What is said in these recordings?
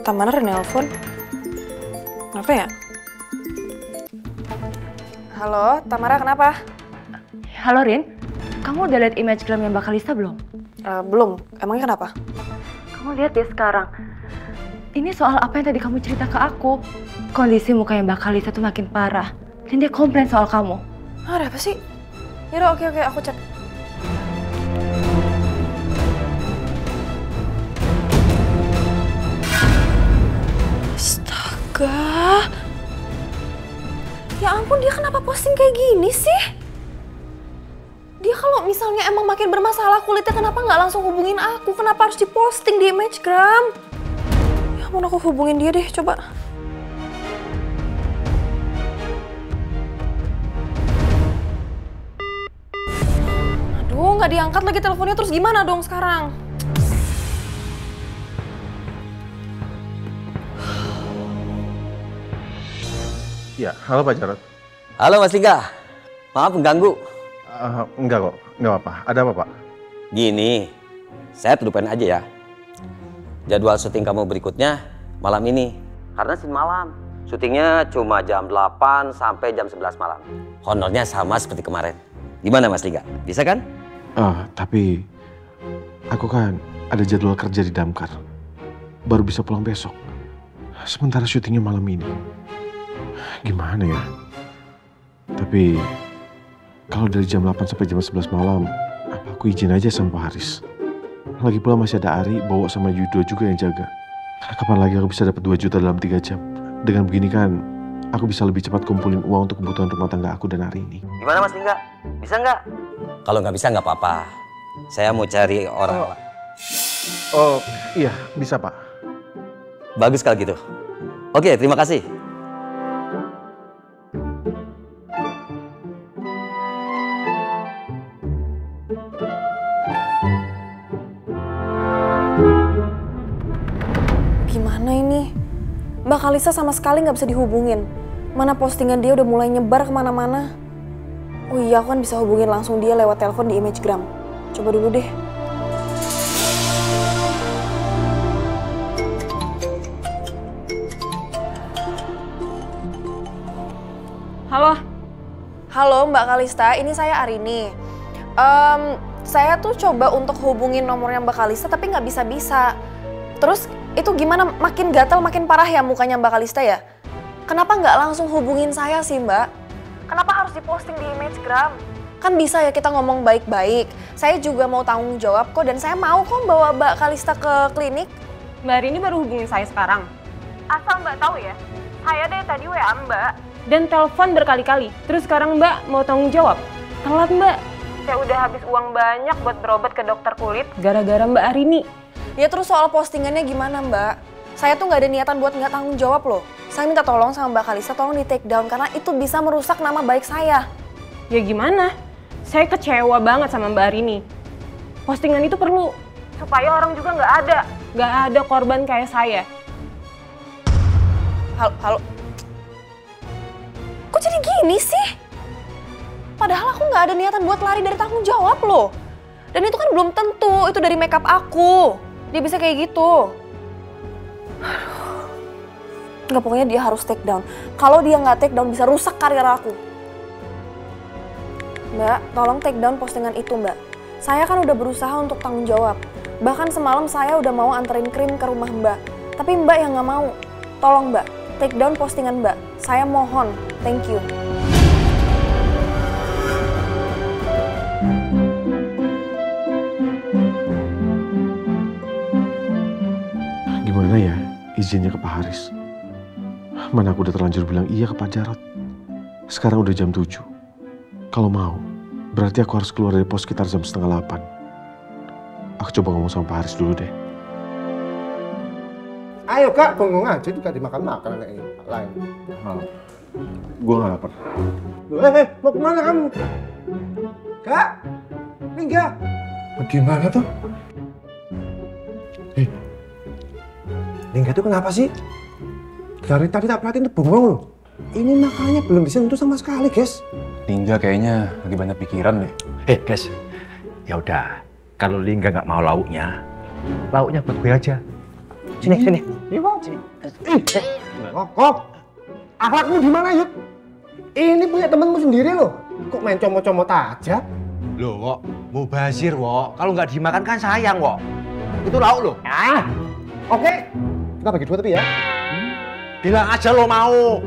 Tamara nelpon. Kenapa ya? Halo, Tamara kenapa? Halo Rin, kamu udah lihat Imagegram yang Mbak Kalista belum? Belum, emangnya kenapa? Kamu lihat deh sekarang. Ini soal apa yang tadi kamu cerita ke aku. Kondisi mukanya Mbak Kalista tuh makin parah. Dan dia komplain soal kamu. Ada apa sih? Yaudah, oke, aku cek. Astaga. Ya ampun, dia kenapa posting kayak gini sih? Dia kalau misalnya emang makin bermasalah kulitnya, kenapa nggak langsung hubungin aku? Kenapa harus diposting di Imagegram? Ya ampun, aku hubungin dia deh, coba. Aduh, nggak diangkat lagi teleponnya, terus gimana dong sekarang? Ya, halo Pak Jarod. Halo Mas Liga, maaf mengganggu. Enggak kok, enggak apa-apa. Ada apa Pak? Gini, saya tuduhin aja ya. Jadwal syuting kamu berikutnya malam ini. Karena sin malam, syutingnya cuma jam 8 sampai jam 11 malam. Honornya sama seperti kemarin. Gimana Mas Liga, bisa kan? Tapi aku kan ada jadwal kerja di Damkar. Baru bisa pulang besok. Sementara syutingnya malam ini. Gimana ya? Tapi kalau dari jam 8 sampai jam 11 malam, apa aku izin aja sama Pak Haris? Lagi pula masih ada Ari, Bowo sama Yudo juga yang jaga. Kapan lagi aku bisa dapat 2 juta dalam 3 jam? Dengan begini kan, aku bisa lebih cepat kumpulin uang untuk kebutuhan rumah tangga aku dan Ari ini. Gimana Mas Liga, bisa nggak? Kalau nggak bisa nggak apa-apa. Saya mau cari orang. Oh, iya bisa Pak. Bagus kalau gitu. Oke, terima kasih. Gimana ini? Mbak Kalista sama sekali nggak bisa dihubungin. Mana postingan dia udah mulai nyebar kemana-mana. Oh iya, aku kan bisa hubungin langsung dia lewat telepon di Imagegram. Coba dulu deh. Halo? Halo Mbak Kalista, ini saya Arini. Saya tuh coba untuk hubungin nomornya Mbak Kalista tapi nggak bisa-bisa. Terus itu gimana, makin gatal makin parah ya mukanya Mbak Kalista ya? Kenapa nggak langsung hubungin saya sih Mbak? Kenapa harus diposting di Imagegram? Kan bisa ya kita ngomong baik-baik. Saya juga mau tanggung jawab kok dan saya mau kok bawa Mbak Kalista ke klinik. Mbak Rini baru hubungin saya sekarang. Asal Mbak tahu ya, saya dari tadi WA Mbak dan telepon berkali-kali. Terus sekarang Mbak mau tanggung jawab? Telat Mbak. Saya udah habis uang banyak buat berobat ke dokter kulit gara-gara Mbak Arini. Ya terus soal postingannya gimana Mbak? Saya tuh nggak ada niatan buat nggak tanggung jawab loh. Saya minta tolong sama Mbak Kalista, tolong di take down karena itu bisa merusak nama baik saya. Ya gimana? Saya kecewa banget sama Mbak Arini. Postingan itu perlu supaya orang juga nggak ada korban kayak saya. Halo? Kok jadi gini sih? Padahal aku nggak ada niatan buat lari dari tanggung jawab loh. Dan itu kan belum tentu, itu dari makeup aku. Dia bisa kayak gitu. Nggak, pokoknya dia harus take down. Kalau dia nggak take down bisa rusak karir aku. Mbak, tolong take down postingan itu Mbak. Saya kan udah berusaha untuk tanggung jawab. Bahkan semalam saya udah mau anterin krim ke rumah Mbak. Tapi Mbak yang nggak mau. Tolong Mbak, take down postingan Mbak. Saya mohon, thank you. Gimana ya izinnya ke Pak Haris? Mana aku udah terlanjur bilang iya ke Pak Jarod. Sekarang udah jam 7. Kalau mau, berarti aku harus keluar dari pos sekitar jam 7:30. Aku coba ngomong sama Pak Haris dulu deh. Ayo Kak, bengong aja juga dimakan-makan anak ini lain. Gue gak lapar. Mau kemana kamu? Kak, Lingga. Bagaimana tuh? Lingga tuh kenapa sih? Dari tadi tak perhatiin tuh bengong loh. Ini makanannya belum disentuh sama sekali, guys. Lingga kayaknya lagi banyak pikiran deh. Guys, ya udah. Kalau Lingga nggak mau lauknya buat gue aja. Sini. Iya, Pak. Kok? Akhlakmu di mana, Yud? Ini punya temenmu sendiri loh. Kok main comot-comot aja? Loh, Wok, mubazir, Wok. Kalau nggak dimakan kan sayang, Wok. Itu lauk loh. Oke. Kita bagi dua tapi ya. Bilang aja lo mau.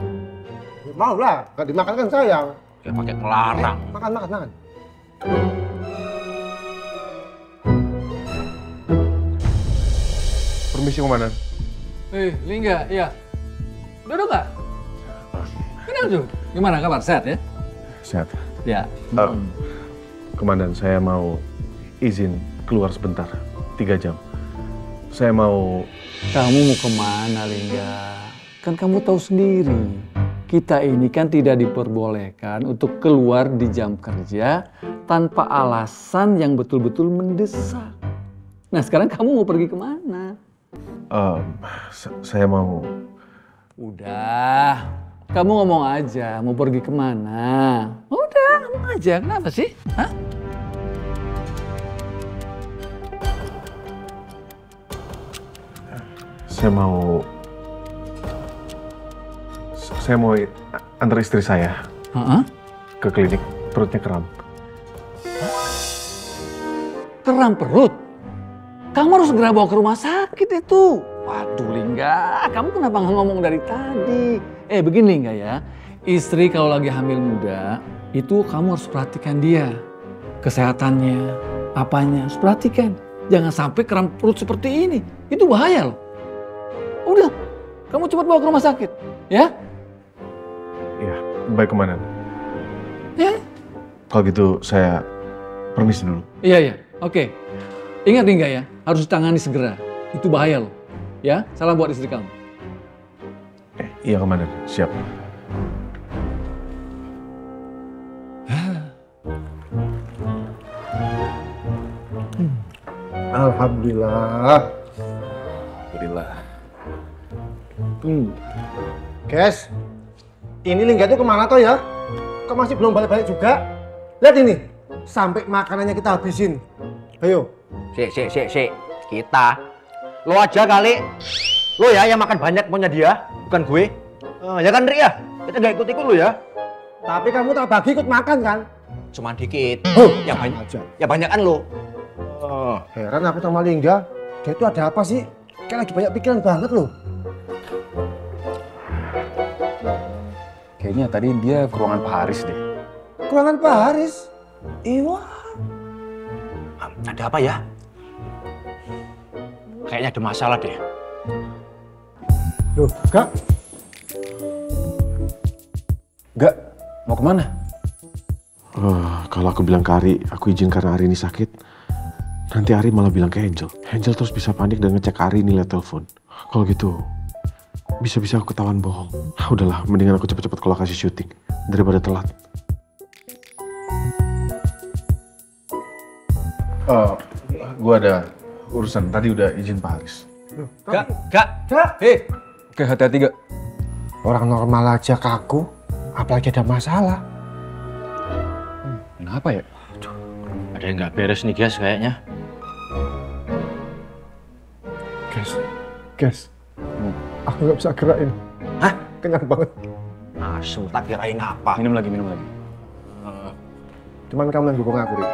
Mau lah, nggak dimakan kan sayang. Ya pakai ngelarang. Makan. Permisi komandan. Lingga, iya. Duduk nggak? Kenal tuh. Gimana kabar? Sehat ya? Sehat. Ya. Komandan, saya mau izin keluar sebentar. 3 jam. Saya mau... Kamu mau kemana, Lingga? Kan kamu tahu sendiri. Kita ini kan tidak diperbolehkan untuk keluar di jam kerja tanpa alasan yang betul-betul mendesak. Nah, sekarang kamu mau pergi kemana? Saya mau... Udah, kamu ngomong aja mau pergi kemana. Udah, ngomong aja. Kenapa sih? Hah? Saya mau antar istri saya ke klinik, perutnya kram. Kram perut? Kamu harus segera bawa ke rumah sakit itu. Waduh Lingga, kamu kenapa nggak ngomong dari tadi? Begini Lingga ya, istri kalau lagi hamil muda, itu kamu harus perhatikan dia. Kesehatannya, apanya, harus perhatikan. Jangan sampai kram perut seperti ini, itu bahaya loh. Udah, kamu cepat bawa ke rumah sakit, ya? Iya, baik komandan. Ya? Kalau gitu saya permisi dulu. Iya, oke. Ingat Lingga ya, harus ditangani segera. Itu bahaya loh. Ya, salam buat istri kamu. Iya komandan, siap. Alhamdulillah. Guys, ini Lingga tuh kemana toh ya? Kok masih belum balik-balik juga? Lihat ini, sampai makanannya kita habisin. Ayo. Sik. Kita. Lo aja kali. Lo ya yang makan banyak punya dia, bukan gue. Ya kan, Ri ya? Kita nggak ikut-ikut lo ya. Tapi kamu tak bagi ikut makan kan? Cuman dikit. Yang banyak aja. Ya banyakan lo. Heran aku sama Lingga. Dia itu ada apa sih? Kayak lagi banyak pikiran banget loh. Kayaknya tadi dia ke ruangan Pak Haris deh. Ruangan Pak Haris? Iya. Ada apa ya? Kayaknya ada masalah deh. Loh, Kak? Gak, mau kemana? Kalau aku bilang ke Ari, aku izin karena Ari ini sakit. Nanti Ari malah bilang ke Angel. Angel terus bisa panik dan ngecek Ari nilai telepon. Kalau gitu, bisa-bisa aku ketahuan bohong. Udahlah, mendingan aku cepet-cepet ke lokasi syuting daripada telat. Gue ada urusan. Tadi udah izin Pak Haris. Kak. Oke, hati-hati Gak. Orang normal aja kaku, apalagi ada masalah. Kenapa ya? Ada yang nggak beres nih guys kayaknya. Guys, aku nggak bisa gerakin. Hah? Kenyang banget. Asu, tak kirain apa. Minum lagi. Cuman kamu yang dukung aku, Rik.